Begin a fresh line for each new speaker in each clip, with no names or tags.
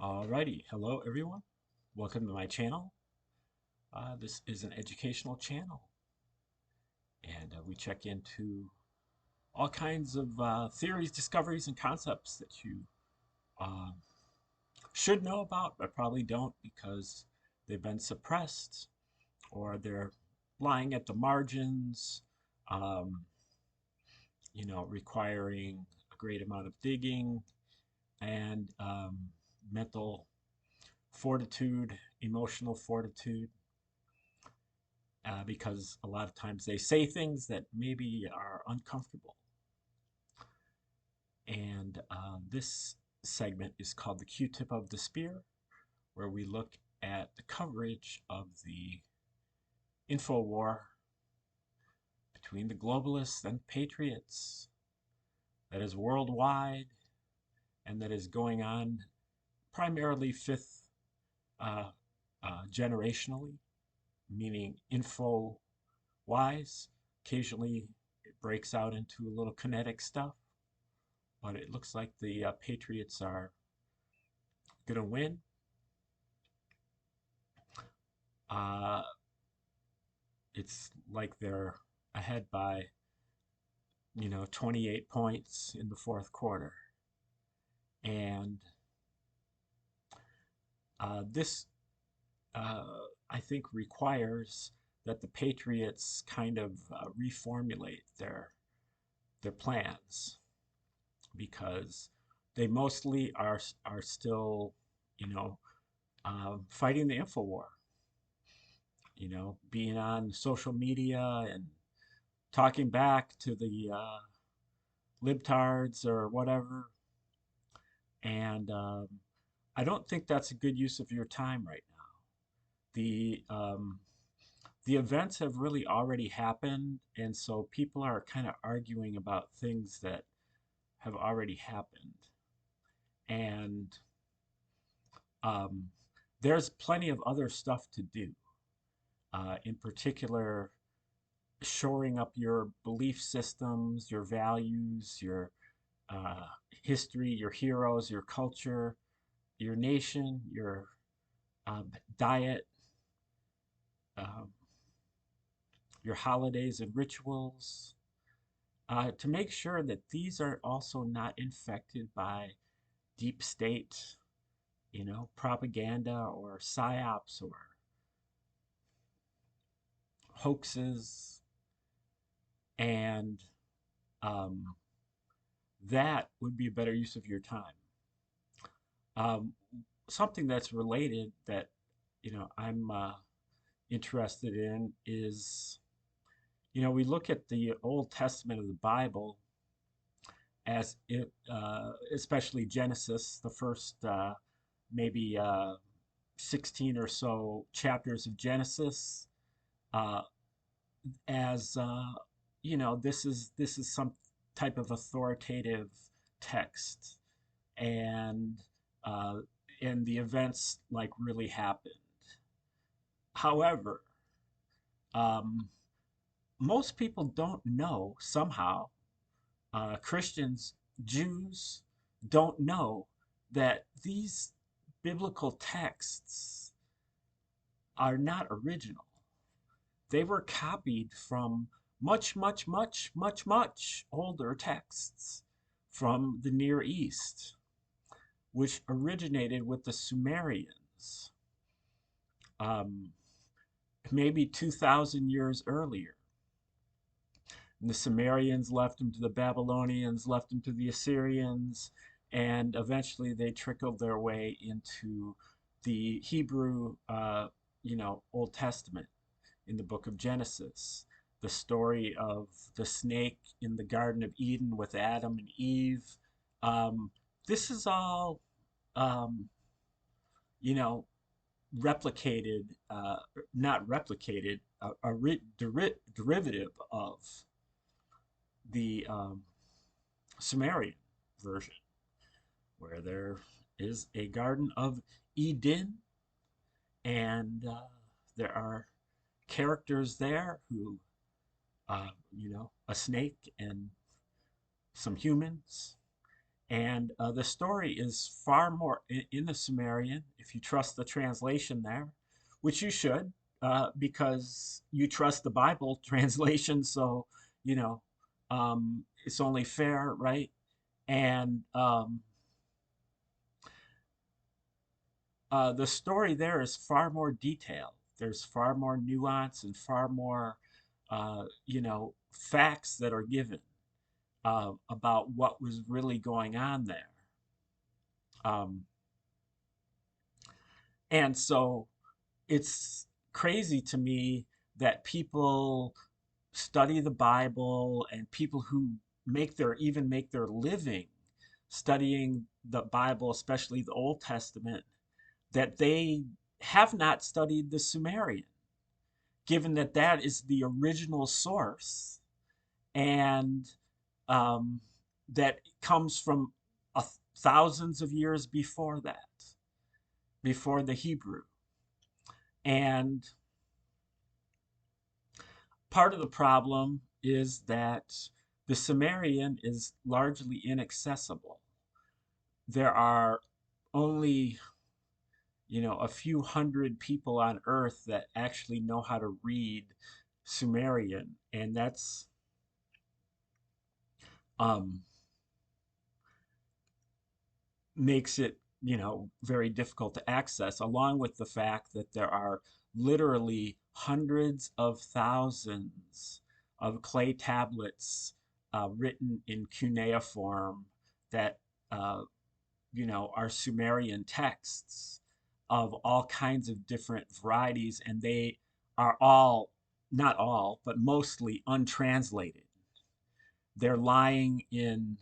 Alrighty, hello everyone. Welcome to my channel. This is an educational channel, and we check into all kinds of theories, discoveries, and concepts that you uh, should know about, but probably don't because they've been suppressed or they're lying at the margins, um, requiring a great amount of digging and mental fortitude, emotional fortitude. Because a lot of times they say things that maybe are uncomfortable. And this segment is called the Q-tip of the spear, where we look at the coverage of the info war between the globalists and patriots that is worldwide and that is going on primarily fifth uh, generationally, meaning info wise. Occasionally it breaks out into a little kinetic stuff, but it looks like the Patriots are going to win. Uh, it's like they're ahead by, 28 points in the fourth quarter. And this, uh, I think, requires that the Patriots kind of reformulate their plans because they mostly are still, you know, fighting the info war. Being on social media and talking back to the libtards or whatever. And I don't think that's a good use of your time right now. The events have really already happened, and so people are kind of arguing about things that have already happened. And um, there's plenty of other stuff to do. In particular, shoring up your belief systems, your values, your uh, history, your heroes, your culture, your nation, your diet, um, your holidays and rituals, to make sure that these are also not infected by deep state, propaganda or psyops or hoaxes. And um, that would be a better use of your time. Um, Something that's related that I'm interested in is we look at the Old Testament of the Bible as it, especially Genesis, the first maybe 16 or so chapters of Genesis, uh, as this is some type of authoritative text, and uh, and the events like really happened. However, um, most people don't know somehow. Christians, Jews don't know that these biblical texts are not original. They were copied from much, much, much, much, much older texts from the Near East, which originated with the Sumerians, um, maybe 2,000 years earlier. And the Sumerians left them to the Babylonians, left them to the Assyrians, and eventually they trickled their way into the Hebrew, Old Testament in the book of Genesis. The story of the snake in the Garden of Eden with Adam and Eve. Um, this is all, um, you know, replicated, not replicated, derivative of the Sumerian version, where there is a Garden of Eden, and there are characters there who, a snake and some humans, And the story is far more in the Sumerian, if you trust the translation there, which you should, because you trust the Bible translation. So, you know, it's only fair, right? And the story there is far more detailed. There's far more nuance and far more, facts that are given about what was really going on there. Um, and so it's crazy to me that people study the Bible and people who make their living studying the Bible, especially the Old Testament, that they have not studied the Sumerian, given that that is the original source and um, that comes from thousands of years before that, before the Hebrew. And part of the problem is that the Sumerian is largely inaccessible. There are only, a few hundred people on Earth that actually know how to read Sumerian, and that's um, makes it, very difficult to access, along with the fact that there are literally hundreds of thousands of clay tablets written in cuneiform that, uh, are Sumerian texts of all kinds of different varieties, and they are all, not all, but mostly untranslated. They're lying in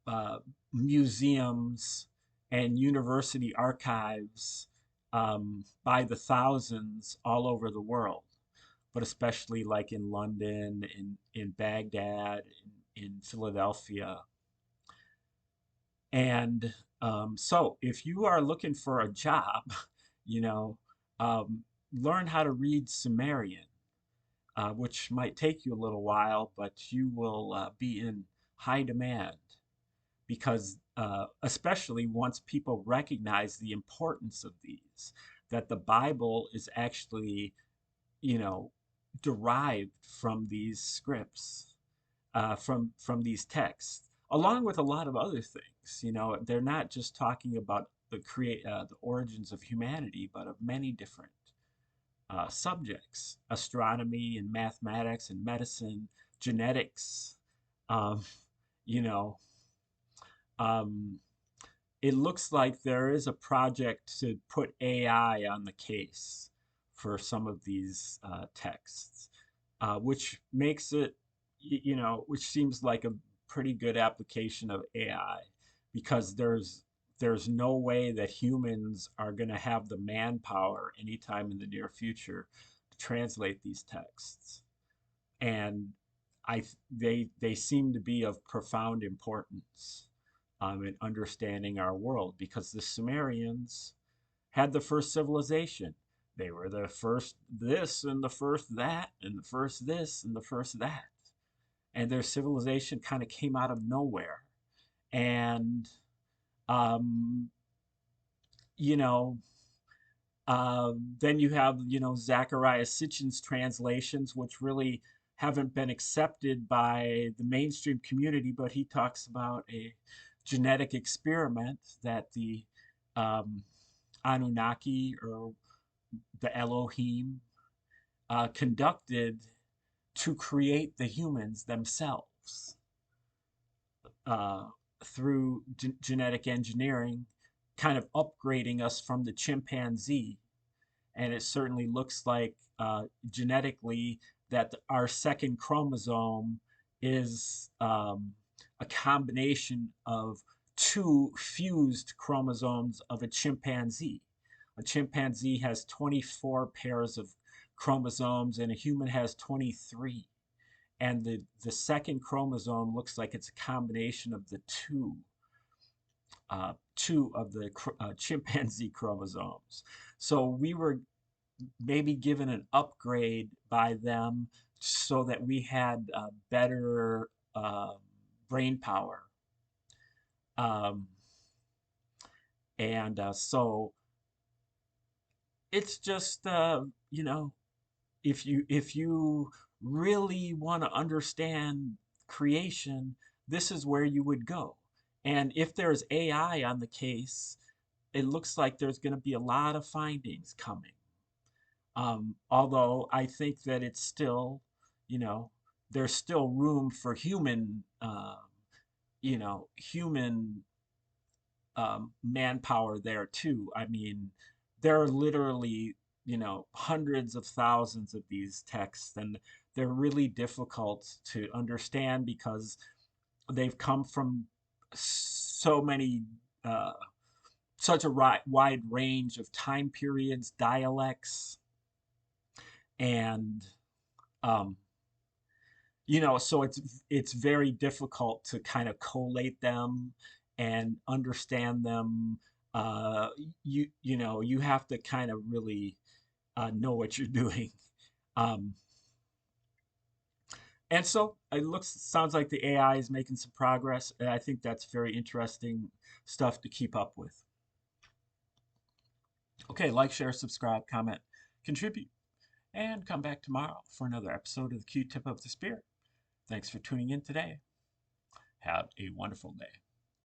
uh, museums and university archives by the thousands all over the world, but especially like in London, in Baghdad, in Philadelphia. And so if you are looking for a job, you know, um, learn how to read Sumerian, which might take you a little while, but you will be in high demand because especially once people recognize the importance of these, that the Bible is actually, you know, derived from these scripts, from these texts, along with a lot of other things. They're not just talking about the origins of humanity, but of many different subjects: astronomy and mathematics and medicine, genetics. Um, you know, um, it looks like there is a project to put AI on the case for some of these texts, which makes it, which seems like a pretty good application of AI, because there's no way that humans are going to have the manpower anytime in the near future to translate these texts. And they seem to be of profound importance in understanding our world, because the Sumerians had the first civilization. They were the first this and the first that and the first this and the first that. And their civilization kind of came out of nowhere. And, um, you know, then you have, Zachariah Sitchin's translations, which really haven't been accepted by the mainstream community, but he talks about a genetic experiment that the um, Anunnaki, or the Elohim, conducted to create the humans themselves uh, through genetic engineering, kind of upgrading us from the chimpanzee. And it certainly looks like genetically that our second chromosome is a combination of two fused chromosomes of a chimpanzee. A chimpanzee has 24 pairs of chromosomes and a human has 23. And the second chromosome looks like it's a combination of the two of the chimpanzee chromosomes. So we were maybe given an upgrade by them so that we had better brain power. Um, and so it's just if you really want to understand creation, this is where you would go. And if there's AI on the case, it looks like there's going to be a lot of findings coming. Although I think that it's still, you know, there's still room for human manpower there too. I mean, there are literally, hundreds of thousands of these texts, and they're really difficult to understand because they've come from so many, uh, such a wide range of time periods, dialects, and um, so it's very difficult to kind of collate them and understand them. You have to kind of really know what you're doing. Um, and so it sounds like the AI is making some progress, and I think that's very interesting stuff to keep up with. Okay, like, share, subscribe, comment, contribute, and come back tomorrow for another episode of the Q-Tip of the Spirit. Thanks for tuning in today. Have a wonderful day.